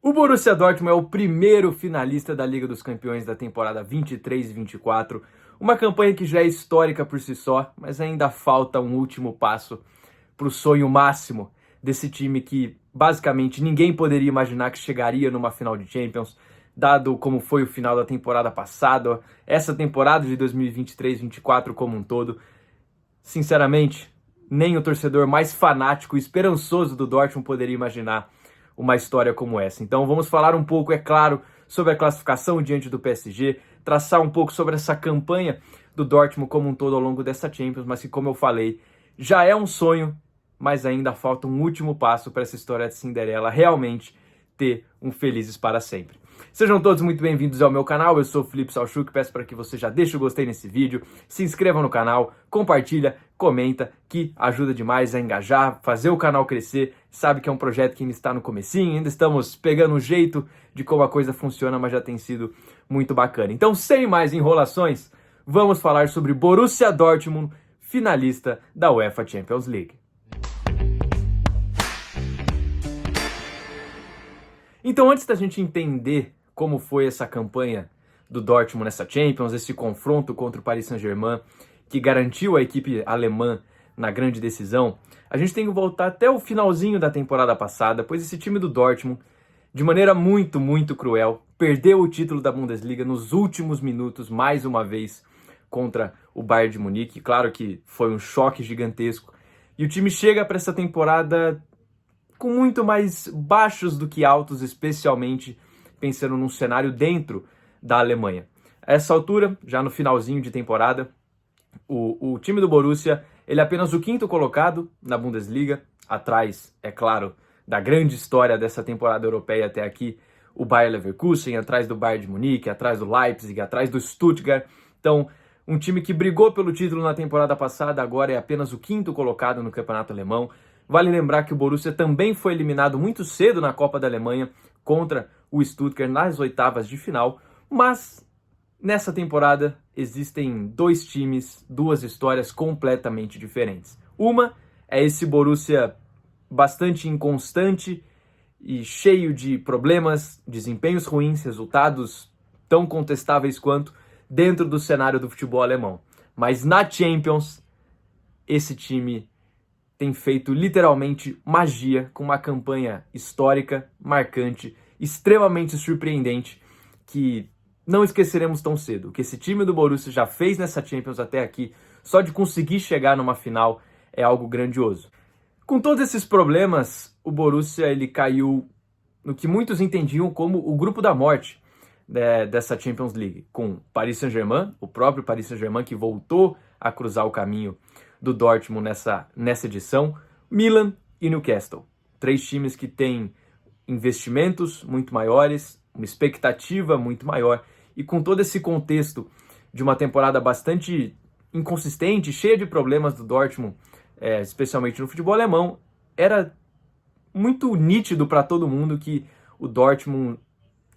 O Borussia Dortmund é o primeiro finalista da Liga dos Campeões da temporada 23 e 24, uma campanha que já é histórica por si só, mas ainda falta um último passo para o sonho máximo desse time que basicamente ninguém poderia imaginar que chegaria numa final de Champions, dado como foi o final da temporada passada, essa temporada de 2023-24 como um todo. Sinceramente, nem o torcedor mais fanático e esperançoso do Dortmund poderia imaginar uma história como essa. Então vamos falar um pouco, é claro, sobre a classificação diante do PSG, traçar um pouco sobre essa campanha do Dortmund como um todo ao longo dessa Champions, mas que, como eu falei, já é um sonho, mas ainda falta um último passo para essa história de Cinderela realmente ter um felizes para sempre. Sejam todos muito bem-vindos ao meu canal, eu sou o Felipe Salchuk, peço para que você já deixe o gostei nesse vídeo, se inscreva no canal, compartilha, comenta, que ajuda demais a engajar, fazer o canal crescer. Sabe que é um projeto que ainda está no comecinho, ainda estamos pegando o jeito de como a coisa funciona, mas já tem sido muito bacana. Então, sem mais enrolações, vamos falar sobre Borussia Dortmund, finalista da UEFA Champions League. Então, antes da gente entender como foi essa campanha do Dortmund nessa Champions, esse confronto contra o Paris Saint-Germain, que garantiu a equipe alemã na grande decisão, a gente tem que voltar até o finalzinho da temporada passada, pois esse time do Dortmund, de maneira muito cruel, perdeu o título da Bundesliga nos últimos minutos, mais uma vez, contra o Bayern de Munique. Claro que foi um choque gigantesco. E o time chega para essa temporada com muito mais baixos do que altos, especialmente pensando num cenário dentro da Alemanha. A essa altura, já no finalzinho de temporada, o time do Borussia, ele é apenas o quinto colocado na Bundesliga, atrás, é claro, da grande história dessa temporada europeia até aqui, o Bayer Leverkusen, atrás do Bayern de Munique, atrás do Leipzig, atrás do Stuttgart. Então, um time que brigou pelo título na temporada passada, agora é apenas o quinto colocado no campeonato alemão. Vale lembrar que o Borussia também foi eliminado muito cedo na Copa da Alemanha contra o Stuttgart nas oitavas de final, mas nessa temporada existem dois times, duas histórias completamente diferentes. Uma é esse Borussia bastante inconstante e cheio de problemas, desempenhos ruins, resultados tão contestáveis quanto dentro do cenário do futebol alemão. Mas na Champions, esse time tem feito literalmente magia, com uma campanha histórica, marcante, extremamente surpreendente, que não esqueceremos tão cedo. O que esse time do Borussia já fez nessa Champions até aqui, só de conseguir chegar numa final, é algo grandioso. Com todos esses problemas, o Borussia ele caiu no que muitos entendiam como o grupo da morte dessa Champions League, com Paris Saint-Germain, o próprio Paris Saint-Germain que voltou a cruzar o caminho do Dortmund nessa edição, Milan e Newcastle. Três times que têm investimentos muito maiores, uma expectativa muito maior, e com todo esse contexto de uma temporada bastante inconsistente, cheia de problemas do Dortmund, especialmente no futebol alemão, era muito nítido para todo mundo que o Dortmund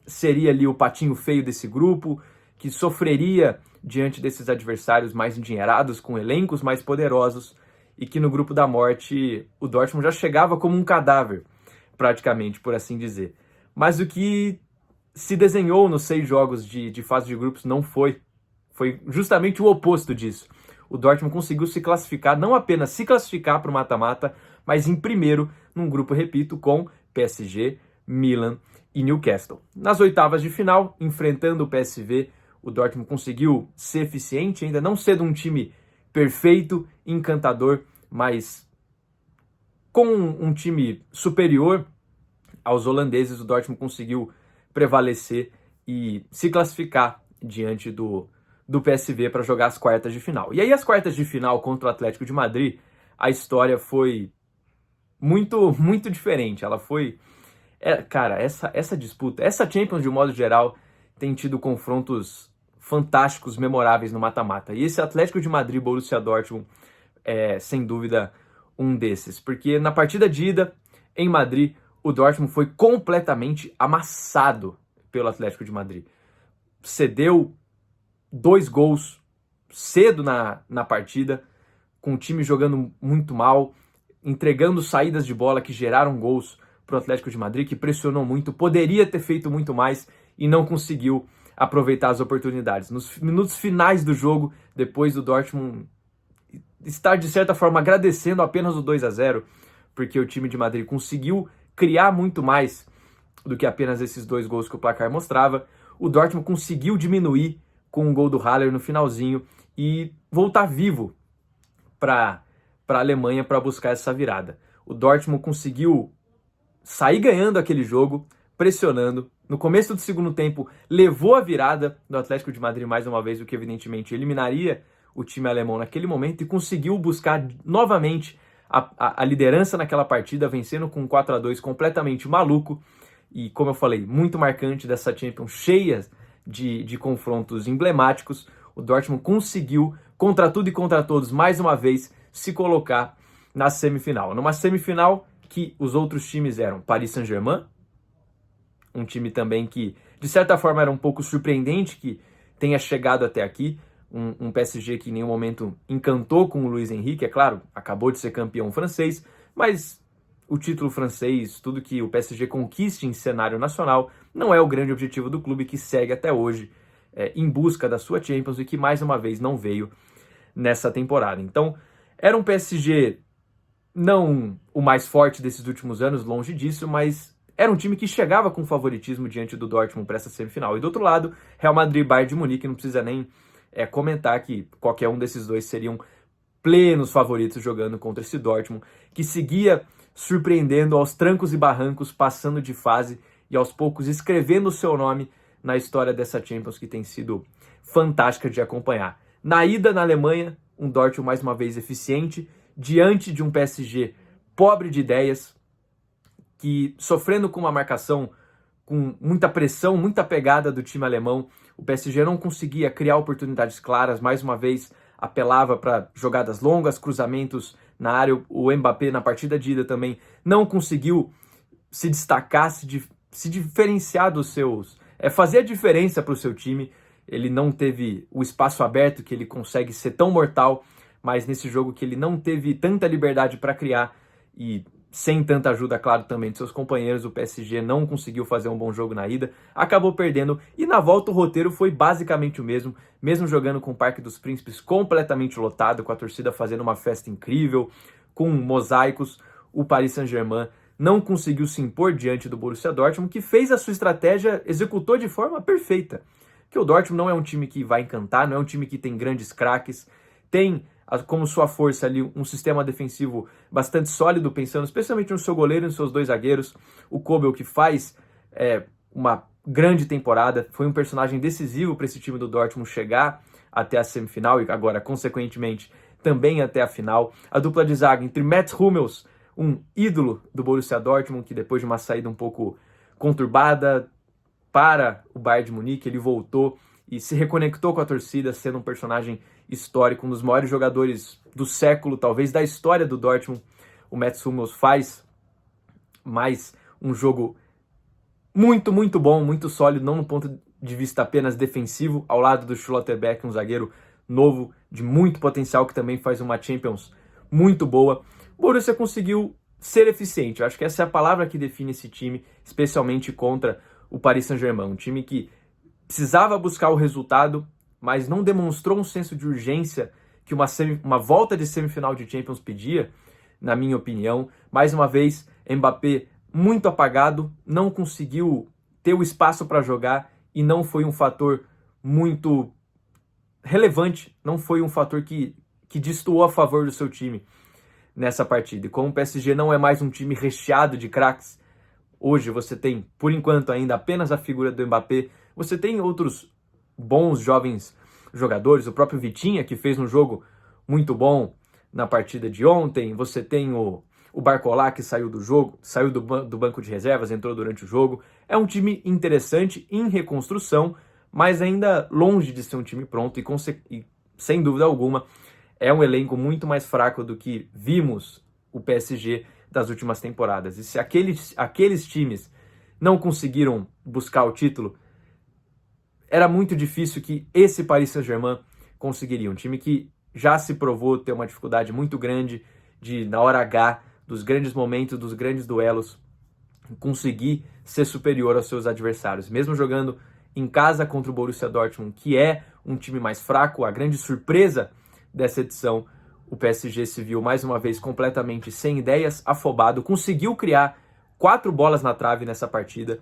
seria ali o patinho feio desse grupo, que sofreria diante desses adversários mais endinheirados, com elencos mais poderosos, e que no grupo da morte o Dortmund já chegava como um cadáver, praticamente, por assim dizer. Mas o que se desenhou nos 6 jogos de fase de grupos não foi justamente o oposto disso. O Dortmund conseguiu se classificar, não apenas se classificar para o mata-mata, mas em primeiro num grupo, repito, com PSG, Milan e Newcastle. Nas oitavas de final, enfrentando o PSV, o Dortmund conseguiu ser eficiente, ainda não sendo um time perfeito, encantador, mas com um time superior aos holandeses, o Dortmund conseguiu prevalecer e se classificar diante do PSV para jogar as quartas de final. E aí as quartas de final contra o Atlético de Madrid, a história foi muito diferente. Ela foi... cara, essa disputa, essa Champions de um modo geral, tem tido confrontos fantásticos, memoráveis no mata-mata. E esse Atlético de Madrid, Borussia Dortmund, é sem dúvida um desses. Porque na partida de ida, em Madrid, o Dortmund foi completamente amassado pelo Atlético de Madrid. Cedeu 2 gols cedo na partida, com o time jogando muito mal, entregando saídas de bola que geraram gols para o Atlético de Madrid, que pressionou muito, poderia ter feito muito mais e não conseguiu aproveitar as oportunidades. Nos minutos finais do jogo, depois do Dortmund estar, de certa forma, agradecendo apenas o 2-0, porque o time de Madrid conseguiu criar muito mais do que apenas esses 2 gols que o placar mostrava, o Dortmund conseguiu diminuir com um gol do Haller no finalzinho e voltar vivo para a Alemanha para buscar essa virada. O Dortmund conseguiu sair ganhando aquele jogo, pressionando. No começo do segundo tempo, levou a virada do Atlético de Madrid mais uma vez, o que evidentemente eliminaria o time alemão naquele momento, e conseguiu buscar novamente a liderança naquela partida, vencendo com um 4-2 completamente maluco. E, como eu falei, muito marcante dessa Champions, cheia de confrontos emblemáticos. O Dortmund conseguiu, contra tudo e contra todos, mais uma vez, se colocar na semifinal. Numa semifinal que os outros times eram Paris Saint-Germain, um time também que, de certa forma, era um pouco surpreendente que tenha chegado até aqui, um PSG que em nenhum momento encantou com o Luis Henrique, é claro, acabou de ser campeão francês, mas o título francês, tudo que o PSG conquiste em cenário nacional, não é o grande objetivo do clube, que segue até hoje em busca da sua Champions e que mais uma vez não veio nessa temporada. Então, era um PSG não o mais forte desses últimos anos, longe disso, mas era um time que chegava com favoritismo diante do Dortmund para essa semifinal. E do outro lado, Real Madrid e Bayern de Munique, não precisa nem comentar que qualquer um desses dois seriam plenos favoritos jogando contra esse Dortmund, que seguia surpreendendo aos trancos e barrancos, passando de fase e aos poucos escrevendo o seu nome na história dessa Champions, que tem sido fantástica de acompanhar. Na ida na Alemanha, um Dortmund mais uma vez eficiente, diante de um PSG pobre de ideias, que sofrendo com uma marcação com muita pressão, muita pegada do time alemão, o PSG não conseguia criar oportunidades claras, mais uma vez apelava para jogadas longas, cruzamentos na área. O Mbappé, na partida de ida também, não conseguiu se destacar, se diferenciar dos seus... fazer a diferença para o seu time. Ele não teve o espaço aberto que ele consegue ser tão mortal, mas nesse jogo que ele não teve tanta liberdade para criar e sem tanta ajuda, claro, também de seus companheiros, o PSG não conseguiu fazer um bom jogo na ida, acabou perdendo, e na volta o roteiro foi basicamente o mesmo jogando com o Parque dos Príncipes completamente lotado, com a torcida fazendo uma festa incrível, com mosaicos. O Paris Saint-Germain não conseguiu se impor diante do Borussia Dortmund, que fez a sua estratégia, executou de forma perfeita. Porque o Dortmund não é um time que vai encantar, não é um time que tem grandes craques, tem como sua força ali um sistema defensivo bastante sólido, pensando especialmente no seu goleiro e nos seus 2 zagueiros. O Kobel, que faz uma grande temporada, foi um personagem decisivo para esse time do Dortmund chegar até a semifinal e agora, consequentemente, também até a final. A dupla de zaga entre Mats Hummels, um ídolo do Borussia Dortmund, que depois de uma saída um pouco conturbada para o Bayern de Munique, ele voltou e se reconectou com a torcida, sendo um personagem histórico, um dos maiores jogadores do século, talvez da história do Dortmund. O Mats Hummels faz mais um jogo muito, muito bom, muito sólido, não no ponto de vista apenas defensivo, ao lado do Schlotterbeck, um zagueiro novo, de muito potencial, que também faz uma Champions muito boa. O Borussia conseguiu ser eficiente, eu acho que essa é a palavra que define esse time, especialmente contra o Paris Saint-Germain, um time que precisava buscar o resultado, mas não demonstrou um senso de urgência que uma volta de semifinal de Champions pedia, na minha opinião. Mais uma vez, Mbappé muito apagado, não conseguiu ter o espaço para jogar e não foi um fator muito relevante, não foi um fator que destoou a favor do seu time nessa partida. E como o PSG não é mais um time recheado de craques, hoje você tem, por enquanto ainda, apenas a figura do Mbappé. Você tem outros bons jovens jogadores, o próprio Vitinha, que fez um jogo muito bom na partida de ontem. Você tem o Barcola, que saiu do jogo, saiu do banco de reservas, entrou durante o jogo. É um time interessante, em reconstrução, mas ainda longe de ser um time pronto e sem dúvida alguma, é um elenco muito mais fraco do que vimos o PSG das últimas temporadas. E se aqueles times não conseguiram buscar o título, era muito difícil que esse Paris Saint-Germain conseguiria. Um time que já se provou ter uma dificuldade muito grande de, na hora H, dos grandes momentos, dos grandes duelos, conseguir ser superior aos seus adversários. Mesmo jogando em casa contra o Borussia Dortmund, que é um time mais fraco, a grande surpresa dessa edição, o PSG se viu mais uma vez completamente sem ideias, afobado, conseguiu criar 4 bolas na trave nessa partida,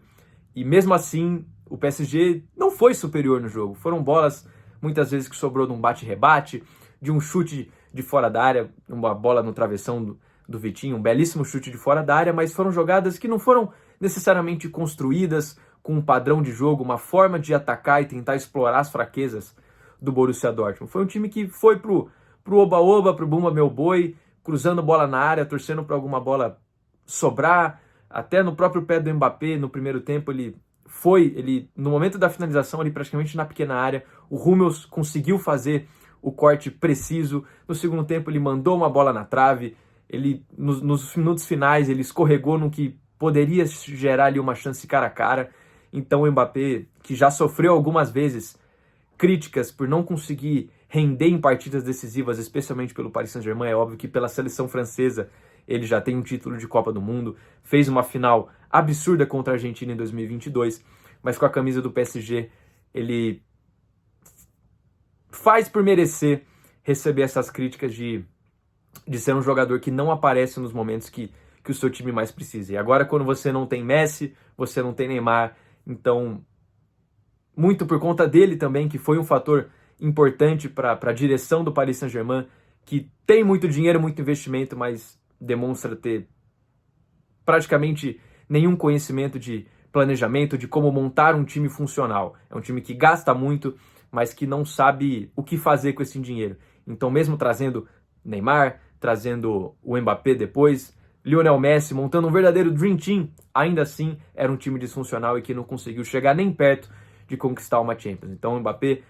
e mesmo assim o PSG não foi superior no jogo. Foram bolas muitas vezes que sobrou de um bate-rebate, de um chute de fora da área, uma bola no travessão do Vitinho, um belíssimo chute de fora da área, mas foram jogadas que não foram necessariamente construídas com um padrão de jogo, uma forma de atacar e tentar explorar as fraquezas do Borussia Dortmund. Foi um time que foi pro oba-oba, pro bumba meu boi, cruzando bola na área, torcendo para alguma bola sobrar, até no próprio pé do Mbappé, no primeiro tempo, no momento da finalização, ali praticamente na pequena área, o Hummels conseguiu fazer o corte preciso. No segundo tempo, ele mandou uma bola na trave, nos minutos finais, ele escorregou no que poderia gerar ali uma chance cara a cara. Então o Mbappé, que já sofreu algumas vezes críticas por não conseguir render em partidas decisivas, especialmente pelo Paris Saint-Germain, é óbvio que pela seleção francesa ele já tem um título de Copa do Mundo, fez uma final absurda contra a Argentina em 2022, mas com a camisa do PSG ele faz por merecer receber essas críticas de ser um jogador que não aparece nos momentos que o seu time mais precisa. E agora, quando você não tem Messi, você não tem Neymar, então, muito por conta dele também, que foi um fator importante para a direção do Paris Saint-Germain, que tem muito dinheiro, muito investimento, mas demonstra ter praticamente nenhum conhecimento de planejamento, de como montar um time funcional. É um time que gasta muito, mas que não sabe o que fazer com esse dinheiro. Então, mesmo trazendo Neymar, trazendo o Mbappé depois, Lionel Messi, montando um verdadeiro Dream Team, ainda assim era um time disfuncional e que não conseguiu chegar nem perto de conquistar uma Champions. Então o Mbappé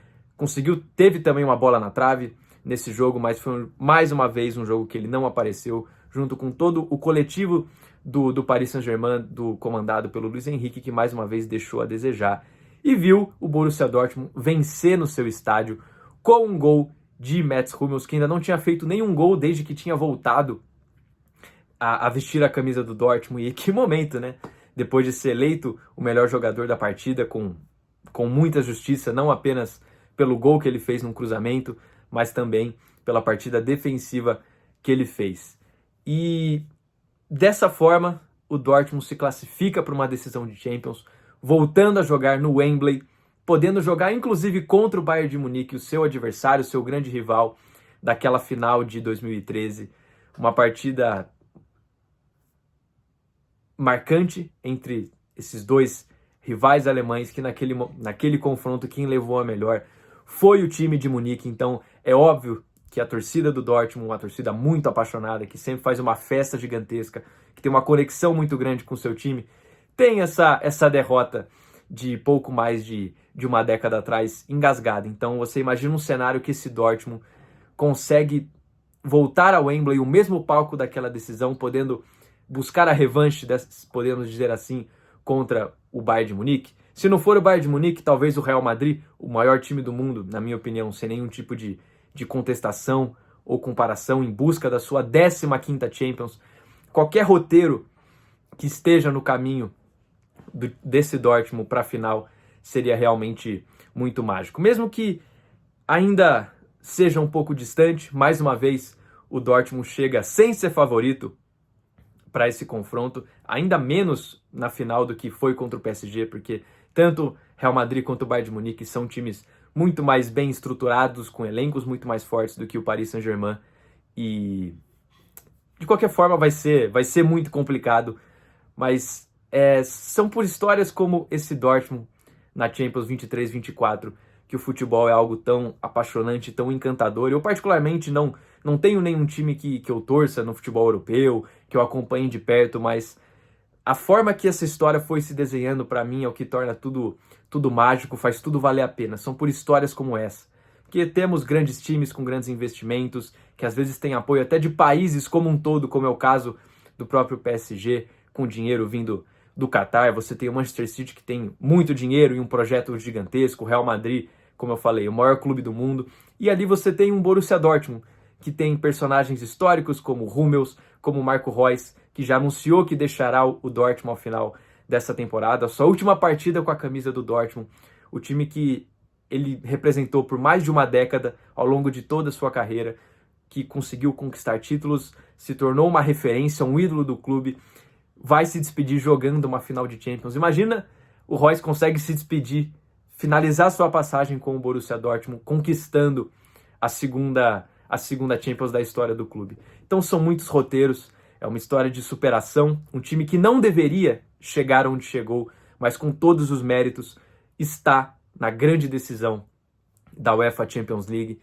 teve também uma bola na trave nesse jogo, mas foi mais uma vez um jogo que ele não apareceu, junto com todo o coletivo do Paris Saint-Germain, comandado pelo Luis Henrique, que mais uma vez deixou a desejar, e viu o Borussia Dortmund vencer no seu estádio com um gol de Mats Hummels, que ainda não tinha feito nenhum gol desde que tinha voltado a vestir a camisa do Dortmund. E que momento, né? Depois de ser eleito o melhor jogador da partida, com muita justiça, não apenas pelo gol que ele fez num cruzamento, mas também pela partida defensiva que ele fez. E dessa forma, o Dortmund se classifica para uma decisão de Champions, voltando a jogar no Wembley, podendo jogar inclusive contra o Bayern de Munique, o seu adversário, o seu grande rival daquela final de 2013. Uma partida marcante entre esses dois rivais alemães, que naquele confronto quem levou a melhor foi o time de Munique. Então é óbvio que a torcida do Dortmund, uma torcida muito apaixonada, que sempre faz uma festa gigantesca, que tem uma conexão muito grande com o seu time, tem essa derrota de pouco mais de uma década atrás engasgada. Então você imagina um cenário que esse Dortmund consegue voltar ao Wembley, o mesmo palco daquela decisão, podendo buscar a revanche, podemos dizer assim, contra o Bayern de Munique. Se não for o Bayern de Munique, talvez o Real Madrid, o maior time do mundo, na minha opinião, sem nenhum tipo de contestação ou comparação, em busca da sua 15ª Champions. Qualquer roteiro que esteja no caminho desse Dortmund para a final seria realmente muito mágico. Mesmo que ainda seja um pouco distante, mais uma vez o Dortmund chega sem ser favorito para esse confronto, ainda menos na final do que foi contra o PSG, porque tanto Real Madrid quanto o Bayern de Munique são times muito mais bem estruturados, com elencos muito mais fortes do que o Paris Saint-Germain, e de qualquer forma vai ser muito complicado, mas são por histórias como esse Dortmund na Champions 23-24 que o futebol é algo tão apaixonante, tão encantador. Eu particularmente não tenho nenhum time que eu torça no futebol europeu, que eu acompanhe de perto, mas a forma que essa história foi se desenhando para mim é o que torna tudo mágico, faz tudo valer a pena. São por histórias como essa. Porque temos grandes times com grandes investimentos, que às vezes têm apoio até de países como um todo, como é o caso do próprio PSG, com dinheiro vindo do Qatar. Você tem o Manchester City, que tem muito dinheiro e um projeto gigantesco, o Real Madrid, como eu falei, o maior clube do mundo. E ali você tem um Borussia Dortmund, que tem personagens históricos como Hummels, como Marco Reus, que já anunciou que deixará o Dortmund ao final dessa temporada, a sua última partida com a camisa do Dortmund, o time que ele representou por mais de uma década ao longo de toda a sua carreira, que conseguiu conquistar títulos, se tornou uma referência, um ídolo do clube, vai se despedir jogando uma final de Champions. Imagina o Reus consegue se despedir, finalizar sua passagem com o Borussia Dortmund, conquistando a segunda Champions da história do clube. Então são muitos roteiros, é uma história de superação, um time que não deveria chegar onde chegou, mas com todos os méritos está na grande decisão da UEFA Champions League.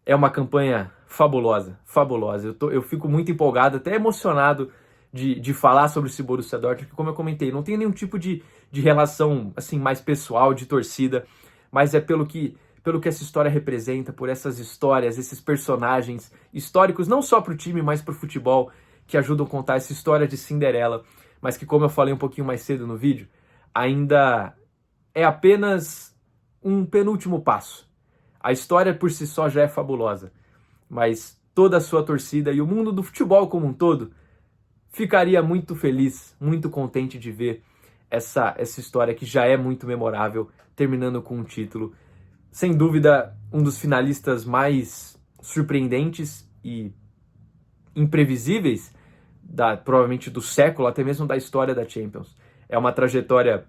É uma campanha fabulosa, fabulosa. Eu fico muito empolgado, até emocionado de falar sobre esse Borussia Dortmund, que, como eu comentei, não tem nenhum tipo de relação assim mais pessoal, de torcida, mas é pelo que essa história representa, por essas histórias, esses personagens históricos, não só para o time, mas para o futebol, que ajudam a contar essa história de Cinderela, mas que, como eu falei um pouquinho mais cedo no vídeo, ainda é apenas um penúltimo passo. A história por si só já é fabulosa, mas toda a sua torcida e o mundo do futebol como um todo ficaria muito feliz, muito contente de ver essa história que já é muito memorável, terminando com um título. Sem dúvida, um dos finalistas mais surpreendentes e imprevisíveis, provavelmente do século, até mesmo da história da Champions. É uma trajetória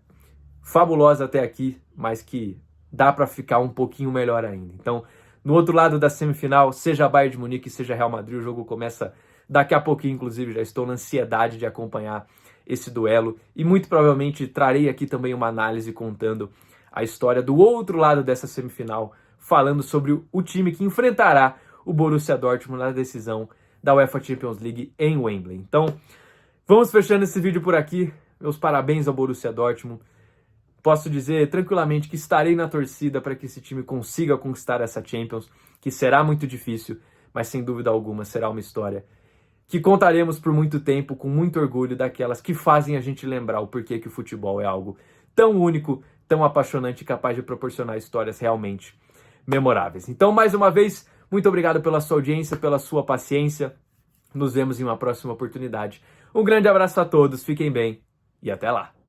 fabulosa até aqui, mas que dá para ficar um pouquinho melhor ainda. Então, no outro lado da semifinal, seja Bayern de Munique, seja Real Madrid, o jogo começa daqui a pouquinho, inclusive, já estou na ansiedade de acompanhar esse duelo e muito provavelmente trarei aqui também uma análise contando a história do outro lado dessa semifinal, falando sobre o time que enfrentará o Borussia Dortmund na decisão da UEFA Champions League em Wembley. Então, vamos fechando esse vídeo por aqui. Meus parabéns ao Borussia Dortmund. Posso dizer tranquilamente que estarei na torcida para que esse time consiga conquistar essa Champions, que será muito difícil, mas sem dúvida alguma será uma história que contaremos por muito tempo, com muito orgulho, daquelas que fazem a gente lembrar o porquê que o futebol é algo tão único, tão apaixonante e capaz de proporcionar histórias realmente memoráveis. Então, mais uma vez, muito obrigado pela sua audiência, pela sua paciência. Nos vemos em uma próxima oportunidade. Um grande abraço a todos, fiquem bem e até lá!